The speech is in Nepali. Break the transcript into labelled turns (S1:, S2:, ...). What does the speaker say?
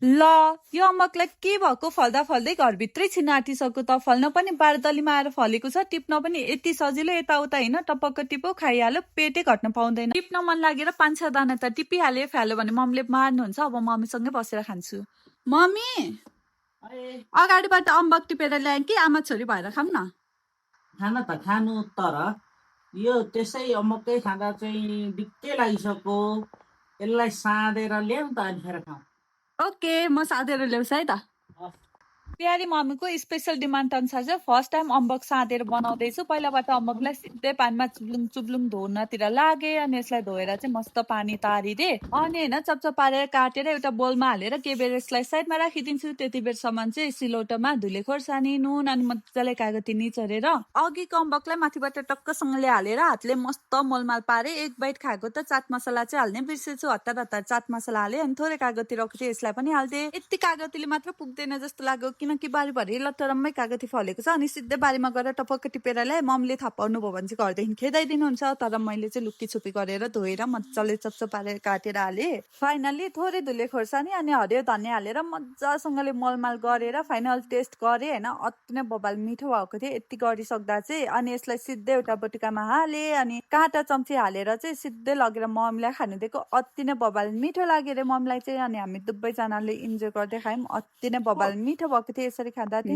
S1: ल यो अम्बकलाई के भएको फल्दा फल्दै घरभित्रै छिन आँटिसक्यो त फल्न पनि बारदलीमा आएर फलेको छ टिप्न पनि यति सजिलो यताउता होइन टपक्क टिपो खाइहाल्यो पेटै घट्न पाउँदैन टिप्न मन लागेर 5-6 दाना त टिपिहाले फ्याल्यो भने मम्मीले मार्नुहुन्छ अब मम्मीसँगै बसेर खान्छु मम्मी अगाडिबाट अम्बक टिपेर ल्याएँ कि आमा छोरी भएर खाऊँ न
S2: खान त खानु तर यो त्यसै अम्बकै खाँदा चाहिँ दिक्कै लागिसक्यो यसलाई साँधेर ल्याउँ त अनिखेर खाउँ
S1: ओके म साँधेर ल्याउँछु है त प्यारी मम्मीको स्पेसल डिमान्ड अनुसार चाहिँ फर्स्ट टाइम अम्बक साँधेर बनाउँदैछु पहिलाबाट अम्बकलाई सिधै पानीमा चुप्लुङ चुप्लुङ धुनतिर लागे अनि यसलाई धोएर चाहिँ मस्त पानी तारिदिए अनि होइन चपचप पारेर काटेर एउटा बोलमा हालेर के बेर यसलाई साइडमा राखिदिन्छु त्यति बेरसम्म चाहिँ सिलौटोमा धुले खोर्सानी नुन अनि मजाले कागती निचोरेर अघिको अम्बकलाई माथिबाट टक्कसँगले हालेर हातले मस्त मोलमाल पारे एक बाइट खाएको त चाट मसला चाहिँ हाल्ने बिर्सेछु हतार हतार चाट मसला हाले अनि थोरै कागती रक्छु यसलाई पनि हाल्थे यति कागतीले मात्र पुग्दैन जस्तो लाग्यो किनकि बारीभरि लटरम्मै कागती फलेको छ अनि सिधै बारीमा गएर टपक्क टिपेर ल्याए मम्मीले थाहा पाउनु भयो भने चाहिँ घरदेखि खेदाइदिनुहुन्छ तर मैले चाहिँ लुक्की छुपी गरेर धोएर मजाले चप्चो पारेर काटेर हाले फाइनली थोरै धुले खोर्सानी अनि हरियो धनियाँ हालेर मजासँगले मलमाल गरेर फाइनल टेस्ट गरेँ होइन अति नै बबाल मिठो भएको थियो यति गरिसक्दा चाहिँ अनि यसलाई सिधै एउटा बटुकामा हाले अनि काँटा चम्ची हालेर चाहिँ सिधै लगेर मम्मीलाई खानु दिएको अति नै बबाल मिठो लाग्यो रे मम्मीलाई चाहिँ अनि हामी दुवैजनाले इन्जोय गर्दै खायौँ अति नै बबाल मिठो भएको थियो यसरी खाँदा